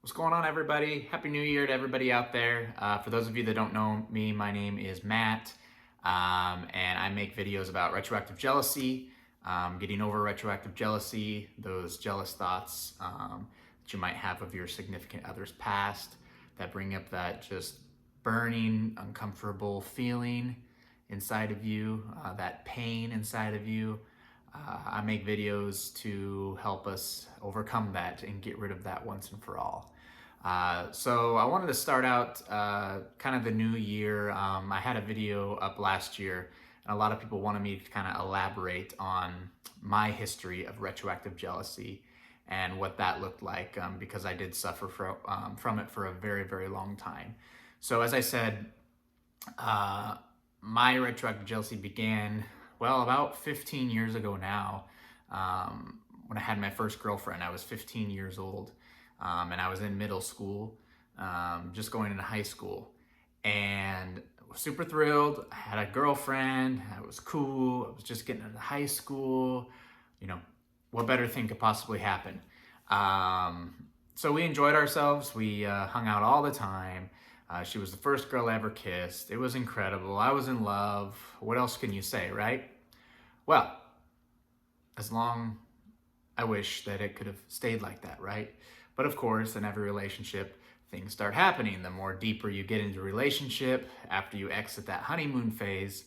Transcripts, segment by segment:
What's going on, everybody? Happy New Year to everybody out there. For those of you that don't know me, my name is Matt, and I make videos about retroactive jealousy, getting over retroactive jealousy, those jealous thoughts that you might have of your significant other's past that bring up that just burning, uncomfortable feeling inside of you, that pain inside of you. I make videos to help us overcome that and get rid of that once and for all. So I wanted to start out kind of the new year. I had a video up last year, and a lot of people wanted me to kind of elaborate on my history of retroactive jealousy and what that looked like, because I did suffer from it for a very, very long time. So as I said, my retroactive jealousy began, well, about 15 years ago now. When I had my first girlfriend, I was 15 years old, and I was in middle school, just going into high school, and I was super thrilled. I had a girlfriend. I was cool. I was just getting into high school. You know, what better thing could possibly happen? So we enjoyed ourselves. We hung out all the time. She was the first girl I ever kissed. It was incredible. I was in love. What else can you say, right? Well, as long I wish that it could have stayed like that, right? But of course, in every relationship, things start happening. The more deeper you get into a relationship, after you exit that honeymoon phase,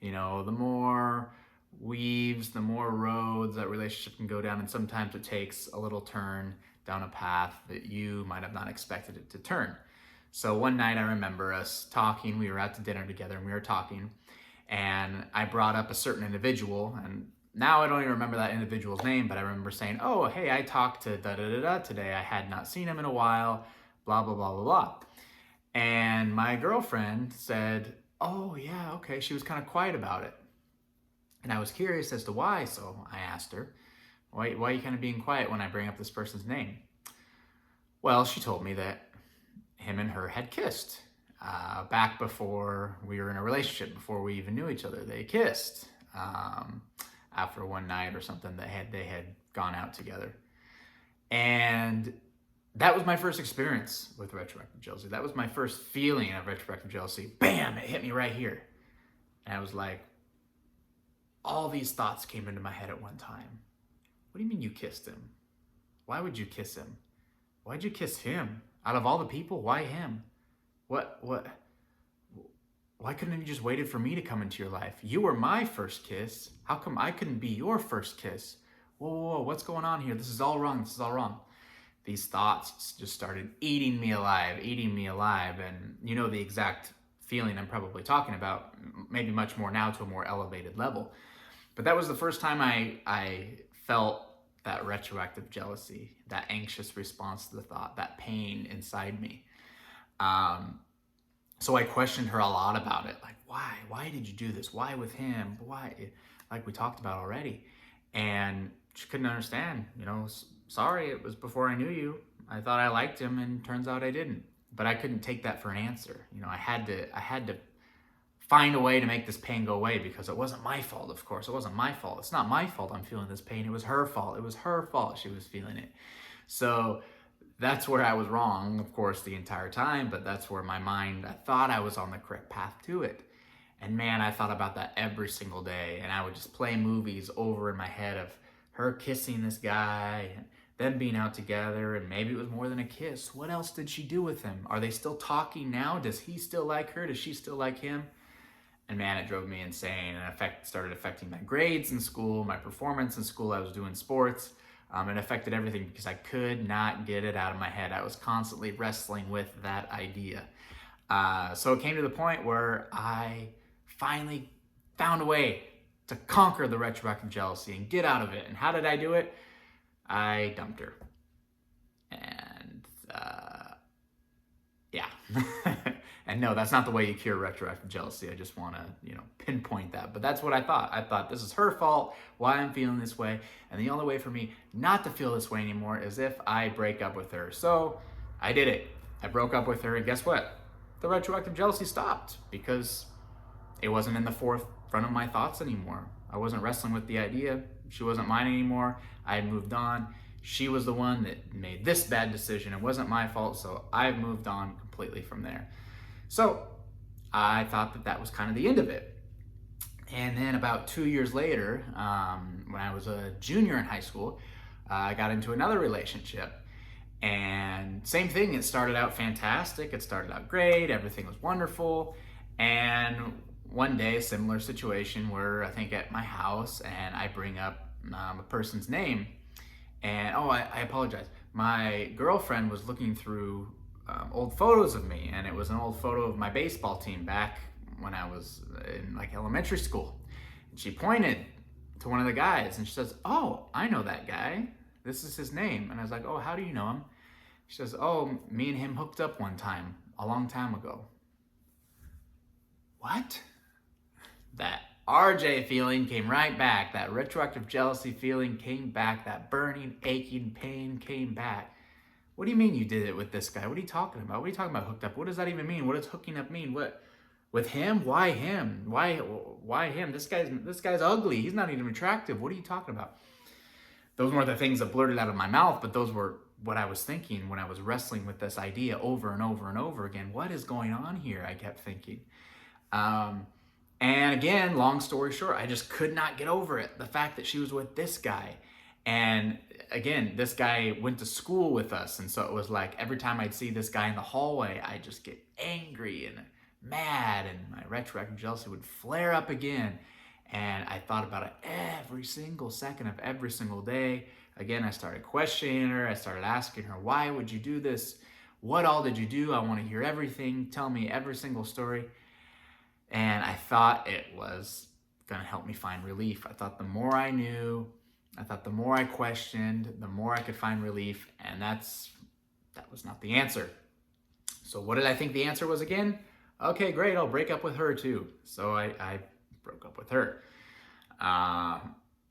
the more weaves, the more roads that relationship can go down. And sometimes it takes a little turn down a path that you might have not expected it to turn. So one night I remember us talking. We were out to dinner together and we were talking. And I brought up a certain individual, and now I don't even remember that individual's name, but I remember saying, oh, hey, I talked to da-da-da-da today. I had not seen him in a while, blah, blah, blah, blah, blah. And my girlfriend said, oh, yeah, okay. She was kind of quiet about it. And I was curious as to why, so I asked her, why are you kind of being quiet when I bring up this person's name? Well, she told me that him and her had kissed. Back before we were in a relationship, before we even knew each other, they kissed after one night or something that they had gone out together. And that was my first experience with retroactive jealousy. That was my first feeling of retroactive jealousy. Bam, it hit me right here. And I was like, all these thoughts came into my head at one time. What do you mean you kissed him? Why would you kiss him? Why'd you kiss him? Out of all the people, why him? Why couldn't you just waited for me to come into your life? You were my first kiss. How come I couldn't be your first kiss? Whoa, what's going on here? This is all wrong. These thoughts just started eating me alive. And you know the exact feeling I'm probably talking about, maybe much more now to a more elevated level. But that was the first time I felt that retroactive jealousy, that anxious response to the thought, that pain inside me. So I questioned her a lot about it. Like, why did you do this? Why with him? Why? Like we talked about already. And she couldn't understand, sorry, it was before I knew you. I thought I liked him and turns out I didn't. But I couldn't take that for an answer. I had to find a way to make this pain go away, because it wasn't my fault, of course. It wasn't my fault. It's not my fault I'm feeling this pain. It was her fault. It was her fault she was feeling it. So that's where I was wrong, of course, the entire time, but that's where my mind, I thought I was on the correct path to it. And man, I thought about that every single day, and I would just play movies over in my head of her kissing this guy, and them being out together, and maybe it was more than a kiss. What else did she do with him? Are they still talking now? Does he still like her? Does she still like him? And man, it drove me insane, and started affecting my grades in school, my performance in school. I was doing sports. It affected everything because I could not get it out of my head. I was constantly wrestling with that idea. So it came to the point where I finally found a way to conquer the retroactive jealousy and get out of it. And how did I do it? I dumped her. And yeah. And no, that's not the way you cure retroactive jealousy. I just want to, pinpoint that. But that's what I thought. I thought this is her fault, why I'm feeling this way. And the only way for me not to feel this way anymore is if I break up with her. So I did it. I broke up with her, and guess what? The retroactive jealousy stopped because it wasn't in the forefront of my thoughts anymore. I wasn't wrestling with the idea. She wasn't mine anymore. I had moved on. She was the one that made this bad decision. It wasn't my fault, so I've moved on completely from there. So I thought that that was kind of the end of it. And then about 2 years later, when I was a junior in high school, I got into another relationship. And same thing, it started out fantastic. It started out great. Everything was wonderful. And one day, a similar situation where I think at my house, and I bring up a person's name. And I apologize. My girlfriend was looking through old photos of me, and it was an old photo of my baseball team back when I was in like elementary school. And she pointed to one of the guys and she says, "Oh, I know that guy. This is his name." And I was like, "Oh, how do you know him?" She says, "Oh, me and him hooked up one time, a long time ago." What? That RJ feeling came right back. That retroactive jealousy feeling came back. That burning, aching pain came back. What do you mean you did it with this guy? What are you talking about? What are you talking about hooked up? What does that even mean? What does hooking up mean? What? With him? Why him? Why him? This guy's ugly. He's not even attractive. What are you talking about? Those weren't the things that blurted out of my mouth, but those were what I was thinking when I was wrestling with this idea over and over and over again. What is going on here? I kept thinking. And again, long story short, I just could not get over it. The fact that she was with this guy. And again, this guy went to school with us. And so it was like every time I'd see this guy in the hallway, I'd just get angry and mad, and my retroactive jealousy would flare up again. And I thought about it every single second of every single day. Again, I started questioning her. I started asking her, "Why would you do this? What all did you do? I want to hear everything. Tell me every single story." And I thought it was going to help me find relief. I thought the more I knew, I thought the more I questioned, the more I could find relief. And that was not the answer. So what did I think the answer was again? Okay, great, I'll break up with her too. So I broke up with her.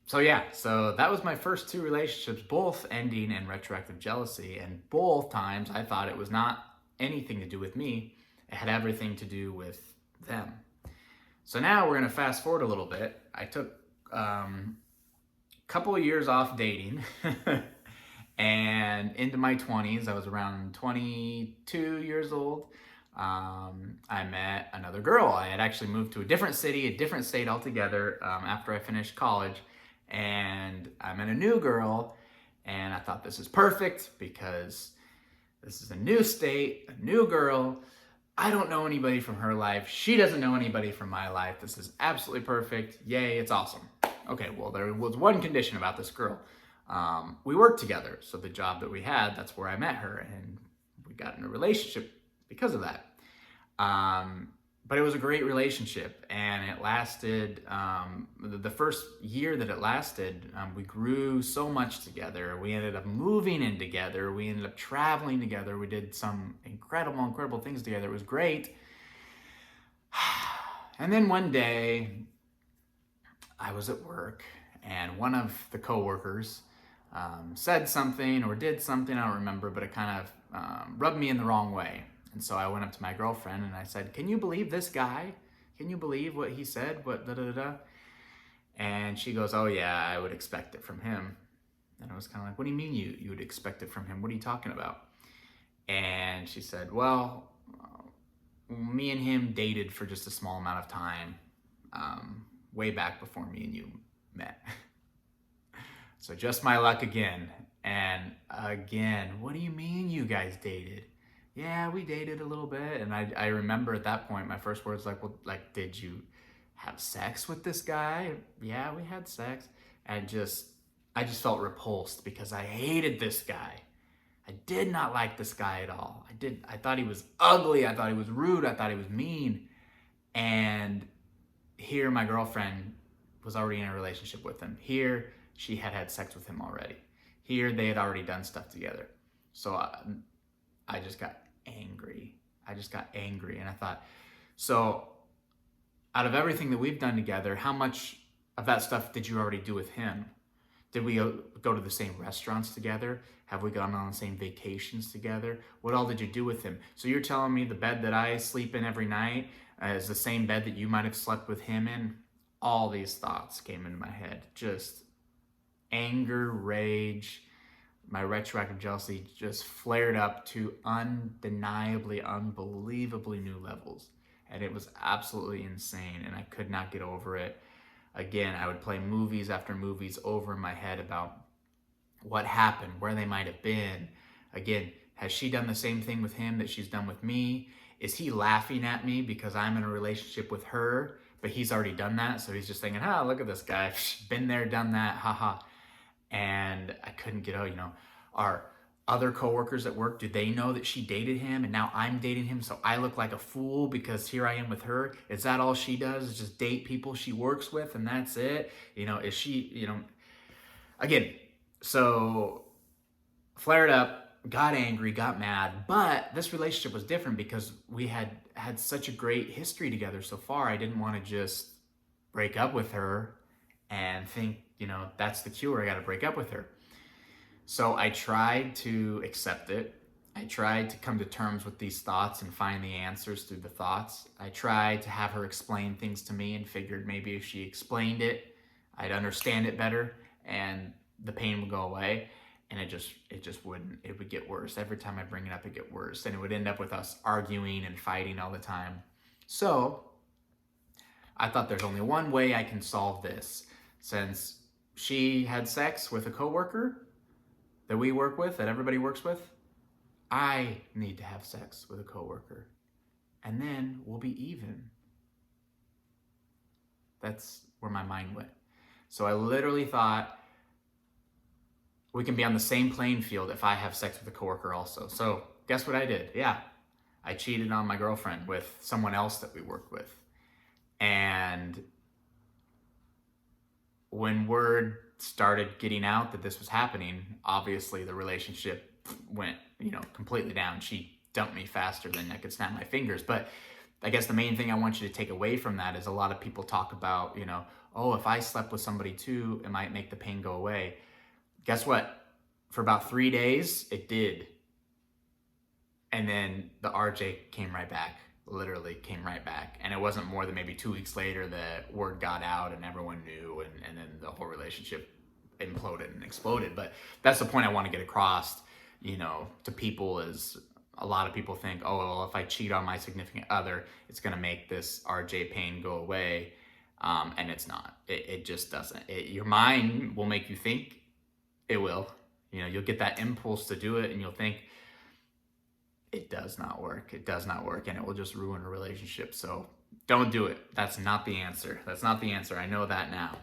So that was my first two relationships, both ending in retroactive jealousy. And both times I thought it was not anything to do with me. It had everything to do with them. So now we're going to fast forward a little bit. I took a couple of years off dating and into my 20s. I was around 22 years old. I met another girl. I had actually moved to a different city, a different state altogether after I finished college. And I met a new girl, and I thought this is perfect because this is a new state, a new girl. I don't know anybody from her life. She doesn't know anybody from my life. This is absolutely perfect. Yay, it's awesome. Okay, well, there was one condition about this girl. We worked together. So the job that we had, that's where I met her, and we got in a relationship because of that. But it was a great relationship, and it lasted, the first year that it lasted, we grew so much together. We ended up moving in together. We ended up traveling together. We did some incredible things together. It was great. And then one day, I was at work, and one of the coworkers said something or did something, I don't remember, but it kind of rubbed me in the wrong way. And so I went up to my girlfriend and I said, "Can you believe this guy? Can you believe what he said? What da-da-da-da?" And she goes, "Oh yeah, I would expect it from him." And I was kind of like, "What do you mean you would expect it from him? What are you talking about?" And she said, "Well, me and him dated for just a small amount of time, way back before me and you met." So just my luck again. And again, "What do you mean you guys dated?" "Yeah, we dated a little bit." And I remember at that point, my first words like, "Well, like, did you have sex with this guy?" "Yeah, we had sex." And I just felt repulsed because I hated this guy. I did not like this guy at all. I thought he was ugly. I thought he was rude. I thought he was mean. And here my girlfriend was already in a relationship with him. Here she had sex with him already. Here they had already done stuff together. So I just got angry. And I thought, so out of everything that we've done together, how much of that stuff did you already do with him? Did we go to the same restaurants together? Have we gone on the same vacations together? What all did you do with him? So you're telling me the bed that I sleep in every night is the same bed that you might have slept with him in? All these thoughts came into my head. Just anger, rage, my retroactive jealousy just flared up to undeniably, unbelievably new levels. And it was absolutely insane, and I could not get over it. Again, I would play movies after movies over in my head about what happened, where they might have been. Again, has she done the same thing with him that she's done with me? Is he laughing at me because I'm in a relationship with her, but he's already done that? So he's just thinking, look at this guy. Been there, done that, haha. And I couldn't get out, our other coworkers at work, do they know that she dated him and now I'm dating him, so I look like a fool because here I am with her? Is that all she does, is just date people she works with and that's it? Is she, again, so flared up, got angry, got mad, but this relationship was different because we had such a great history together so far. I didn't want to just break up with her and think, that's the cure, I got to break up with her. So I tried to accept it. I tried to come to terms with these thoughts and find the answers through the thoughts. I tried to have her explain things to me and figured maybe if she explained it, I'd understand it better and the pain would go away. And it just wouldn't. It would get worse. Every time I bring it up, it get worse. And it would end up with us arguing and fighting all the time. So I thought there's only one way I can solve this. Since she had sex with a coworker that we work with, that everybody works with, I need to have sex with a coworker. And then we'll be even. That's where my mind went. So I literally thought, we can be on the same playing field if I have sex with a coworker also. So guess what I did? Yeah, I cheated on my girlfriend with someone else that we worked with. And when word started getting out that this was happening, obviously the relationship went, completely down. She dumped me faster than I could snap my fingers. But I guess the main thing I want you to take away from that is a lot of people talk about, if I slept with somebody too, it might make the pain go away. Guess what? For about 3 days, it did. And then the RJ came right back, literally came right back. And it wasn't more than maybe 2 weeks later that word got out and everyone knew, and then the whole relationship imploded and exploded. But that's the point I want to get across, to people, is a lot of people think, if I cheat on my significant other, it's going to make this RJ pain go away. And it's not. It just doesn't. Your mind will make you think it will. You'll get that impulse to do it and you'll think, it does not work. It does not work, and it will just ruin a relationship. So don't do it. That's not the answer. That's not the answer. I know that now.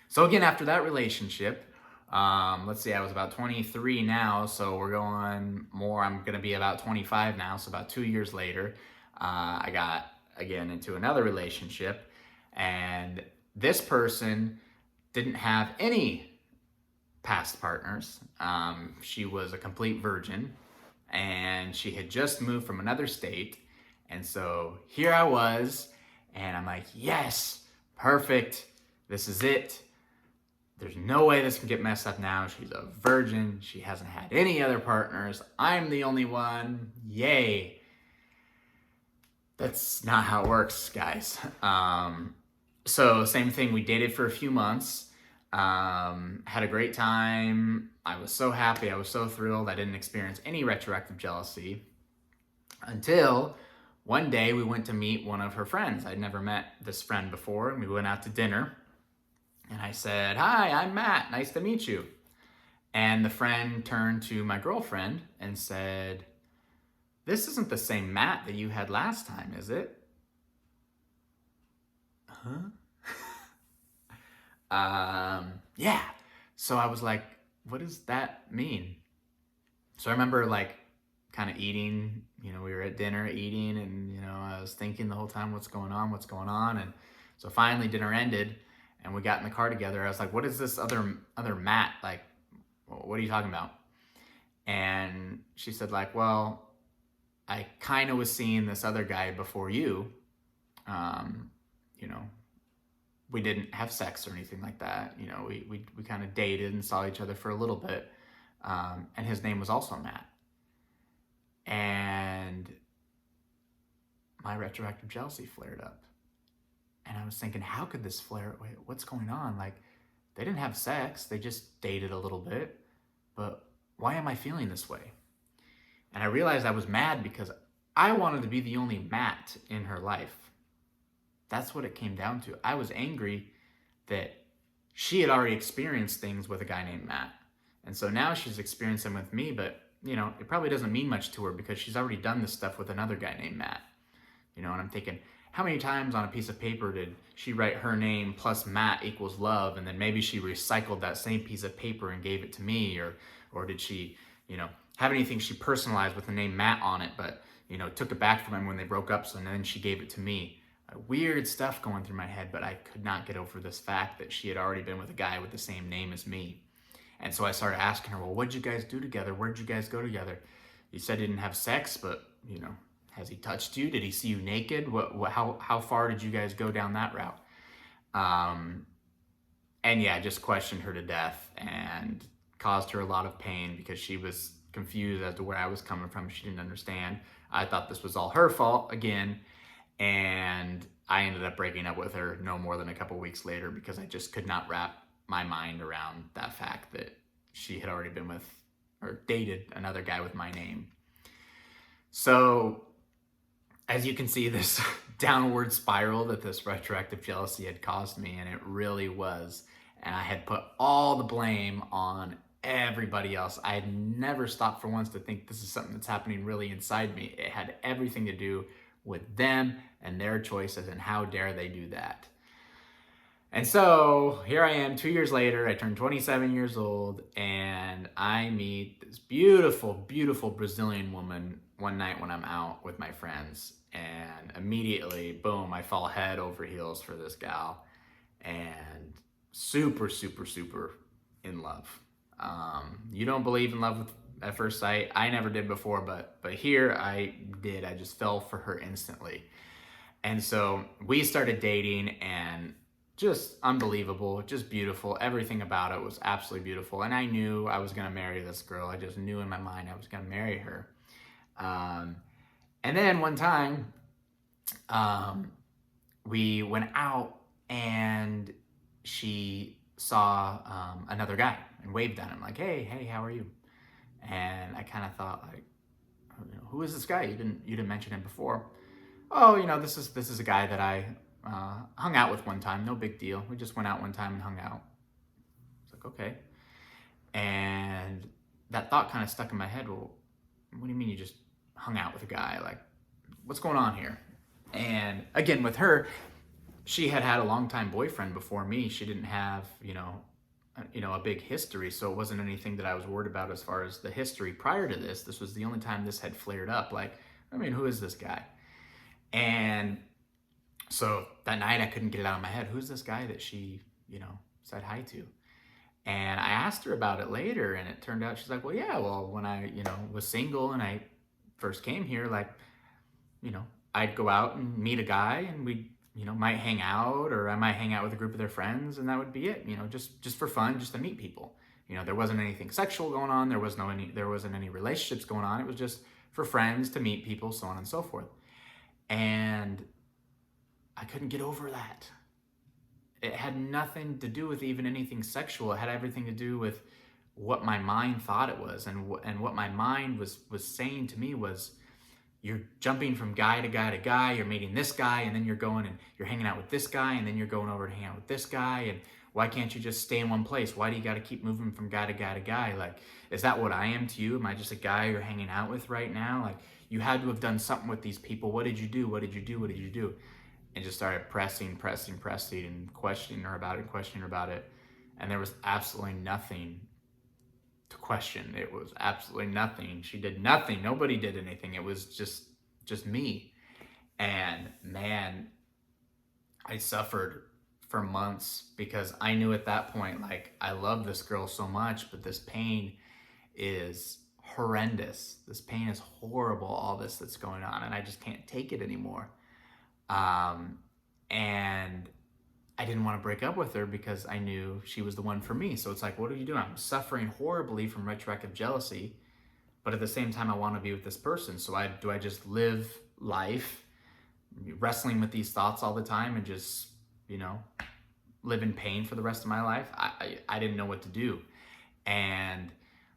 So again, after that relationship, let's see, I was about 23 now, so we're going more. I'm going to be about 25 now, so about 2 years later, I got, again, into another relationship, and this person didn't have any past partners. She was a complete virgin, and she had just moved from another state. And so here I was, and I'm like, yes, perfect. This is it. There's no way this can get messed up now. She's a virgin. She hasn't had any other partners. I'm the only one. Yay. That's not how it works, guys. So same thing. We dated for a few months. Had a great time. I was so happy. I was so thrilled. I didn't experience any retroactive jealousy until one day we went to meet one of her friends. I'd never met this friend before, and we went out to dinner. And I said, "Hi, I'm Matt. Nice to meet you." And the friend turned to my girlfriend and said, "This isn't the same Matt that you had last time, is it?" Huh? Yeah. So I was like, what does that mean? So I remember kind of eating, we were at dinner eating, and, I was thinking the whole time, what's going on? And so finally dinner ended and we got in the car together. I was like, what is this other Matt? What are you talking about? And she said well, I kind of was seeing this other guy before you. We didn't have sex or anything like that. We kind of dated and saw each other for a little bit. And his name was also Matt. And my retroactive jealousy flared up. And I was thinking, how could this flare? Wait, what's going on? They didn't have sex, they just dated a little bit. But why am I feeling this way? And I realized I was mad because I wanted to be the only Matt in her life. That's what it came down to. I was angry that she had already experienced things with a guy named Matt. And so now she's experiencing them with me, but it probably doesn't mean much to her because she's already done this stuff with another guy named Matt. And I'm thinking, how many times on a piece of paper did she write her name plus Matt equals love, and then maybe she recycled that same piece of paper and gave it to me, or did she, have anything she personalized with the name Matt on it, but took it back from him when they broke up, so then she gave it to me. Weird stuff going through my head, but I could not get over this fact that she had already been with a guy with the same name as me. And so I started asking her, well, what'd you guys do together? Where'd you guys go together? You said you didn't have sex, but, has he touched you? Did he see you naked? How far did you guys go down that route? And yeah, just questioned her to death and caused her a lot of pain because she was confused as to where I was coming from. She didn't understand. I thought this was all her fault again. And I ended up breaking up with her no more than a couple weeks later because I just could not wrap my mind around that fact that she had already been with or dated another guy with my name. So as you can see, this downward spiral that this retroactive jealousy had caused me, and it really was. And I had put all the blame on everybody else. I had never stopped for once to think this is something that's happening really inside me. It had everything to do with them and their choices, and how dare they do that. And so here I am 2 years later. I turned 27 years old, and I meet this beautiful, beautiful Brazilian woman one night when I'm out with my friends, and immediately, boom, I fall head over heels for this gal, and super, super, super in love. You don't believe in love at first sight. I never did before, but here I did. I just fell for her instantly. And so we started dating, and just unbelievable, just beautiful. Everything about it was absolutely beautiful. And I knew I was going to marry this girl. I just knew in my mind I was going to marry her. And then one time, we went out, and she saw another guy and waved at him like, hey, how are you? And I kind of thought, like, who is this guy? You didn't mention him before. Oh, this is a guy that I hung out with one time. No big deal. We just went out one time and hung out. It's like, okay. And that thought kind of stuck in my head. Well, what do you mean you just hung out with a guy? Like, what's going on here? And again, with her, she had a longtime boyfriend before me. She didn't have, a big history, so it wasn't anything that I was worried about as far as the history prior to this. This was the only time this had flared up. Like, who is this guy? And so that night I couldn't get it out of my head. Who's this guy that she, said hi to? And I asked her about it later, and it turned out she's like, well, when I, was single and I first came here, like, I'd go out and meet a guy, and we'd, might hang out, or I might hang out with a group of their friends, and that would be it, just for fun, just to meet people. There wasn't anything sexual going on. There wasn't any relationships going on. It was just for friends to meet people, so on and so forth. And I couldn't get over that. It had nothing to do with even anything sexual. It had everything to do with what my mind thought it was. And what my mind was saying to me was, you're jumping from guy to guy to guy. You're meeting this guy, and then you're going and you're hanging out with this guy, and then you're going over to hang out with this guy. And why can't you just stay in one place? Why do you got to keep moving from guy to guy to guy? Like, is that what I am to you? Am I just a guy you're hanging out with right now? Like, you had to have done something with these people. What did you do? What did you do? What did you do? And just started pressing, and questioning her about it. And there was absolutely nothing to question. It was absolutely nothing. She did nothing. Nobody did anything. It was just me. And man, I suffered for months because I knew at that point, like, I love this girl so much, but this pain is horrendous. This pain is horrible, all this that's going on, and I just can't take it anymore. And I didn't want to break up with her because I knew she was the one for me. So it's like, what are you doing? I'm suffering horribly from retroactive jealousy, but at the same time, I want to be with this person. So do I just live life wrestling with these thoughts all the time and just, live in pain for the rest of my life. I didn't know what to do. And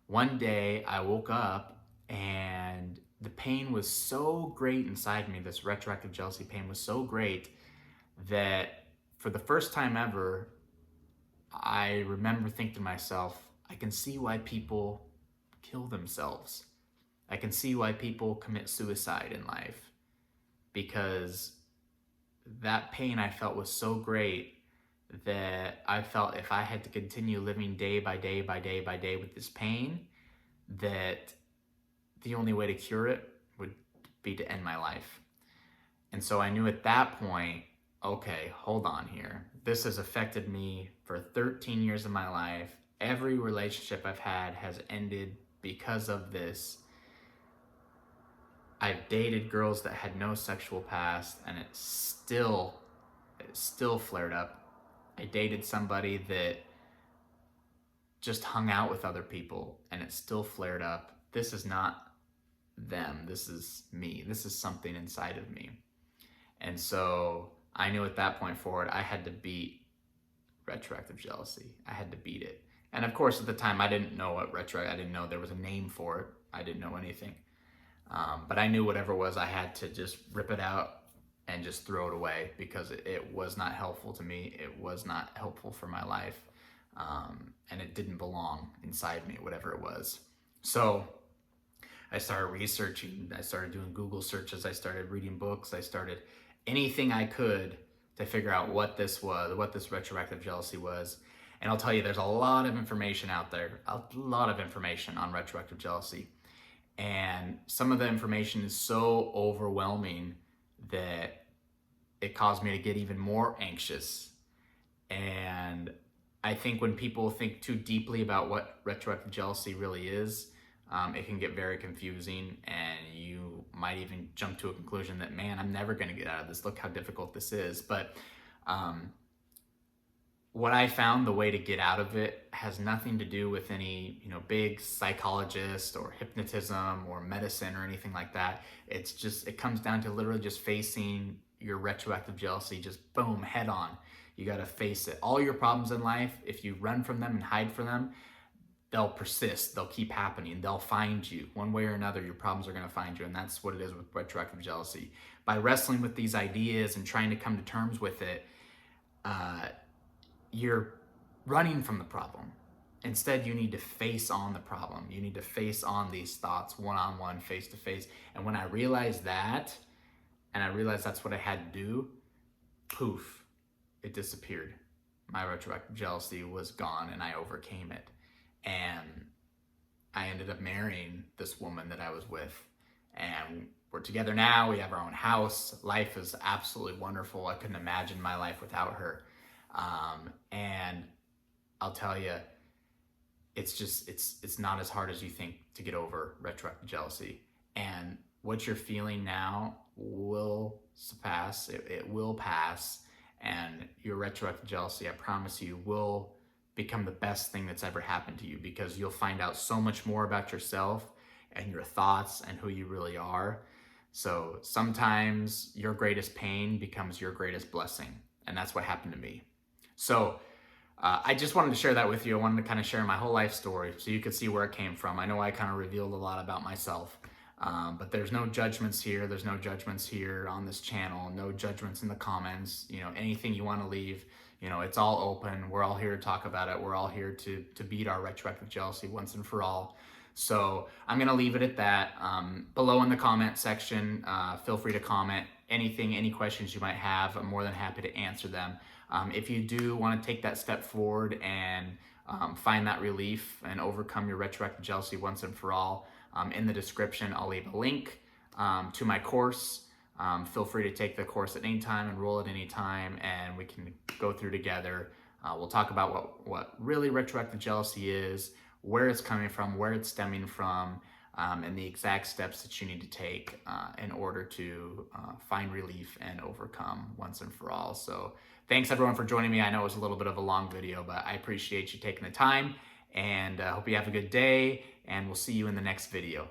one day I woke up and the pain was so great inside me. This retroactive jealousy pain was so great that for the first time ever, I remember thinking to myself, I can see why people kill themselves. I can see why people commit suicide in life, because that pain I felt was so great that I felt if I had to continue living day by day by day by day with this pain, that the only way to cure it would be to end my life. And so I knew at that point, okay, hold on here. This has affected me for 13 years of my life. Every relationship I've had has ended because of this. I've dated girls that had no sexual past, and it still flared up. I dated somebody that just hung out with other people, and it still flared up. This is not them. This is me. This is something inside of me. And so I knew at that point forward, I had to beat retroactive jealousy. I had to beat it. And of course, at the time, I didn't know what I didn't know there was a name for it. I didn't know anything. But I knew whatever it was, I had to just rip it out and just throw it away, because it was not helpful to me. It was not helpful for my life. And it didn't belong inside me, whatever it was. So I started researching. I started doing Google searches. I started reading books. I started anything I could to figure out what this was, what this retroactive jealousy was. And I'll tell you, there's a lot of information out there, a lot of information on retroactive jealousy. And some of the information is so overwhelming that it caused me to get even more anxious. And I think when people think too deeply about what retroactive jealousy really is, it can get very confusing, and you might even jump to a conclusion that, man, I'm never going to get out of this. Look how difficult this is. But what I found, the way to get out of it has nothing to do with any, big psychologist or hypnotism or medicine or anything like that. It comes down to literally just facing your retroactive jealousy, just boom, head on. You got to face it. All your problems in life, if you run from them and hide from them, they'll persist. They'll keep happening. They'll find you. One way or another, your problems are going to find you. And that's what it is with retroactive jealousy. By wrestling with these ideas and trying to come to terms with it, you're running from the problem. Instead, you need to face on the problem. You need to face on these thoughts one-on-one, face-to-face. And when I realized that, and I realized that's what I had to do, poof, it disappeared. My retroactive jealousy was gone, and I overcame it. And I ended up marrying this woman that I was with. And we're together now. We have our own house. Life is absolutely wonderful. I couldn't imagine my life without her. And I'll tell you, it's not as hard as you think to get over retroactive jealousy. And what you're feeling now will surpass. It will pass. And your retroactive jealousy, I promise you, will become the best thing that's ever happened to you, because you'll find out so much more about yourself and your thoughts and who you really are. So sometimes your greatest pain becomes your greatest blessing. And that's what happened to me. So I just wanted to share that with you. I wanted to kind of share my whole life story so you could see where it came from. I know I kind of revealed a lot about myself, but there's no judgments here. There's no judgments here on this channel. No judgments in the comments. Anything you want to leave, it's all open. We're all here to talk about it. We're all here to beat our retroactive jealousy once and for all. So I'm going to leave it at that. Below in the comment section, feel free to comment anything, any questions you might have. I'm more than happy to answer them. If you do want to take that step forward and find that relief and overcome your retroactive jealousy once and for all, in the description, I'll leave a link to my course. Feel free to take the course at any time, enroll at any time, and we can go through together. We'll talk about what really retroactive jealousy is, where it's coming from, where it's stemming from, and the exact steps that you need to take in order to find relief and overcome once and for all. So thanks everyone for joining me. I know it was a little bit of a long video, but I appreciate you taking the time, and hope you have a good day, and we'll see you in the next video.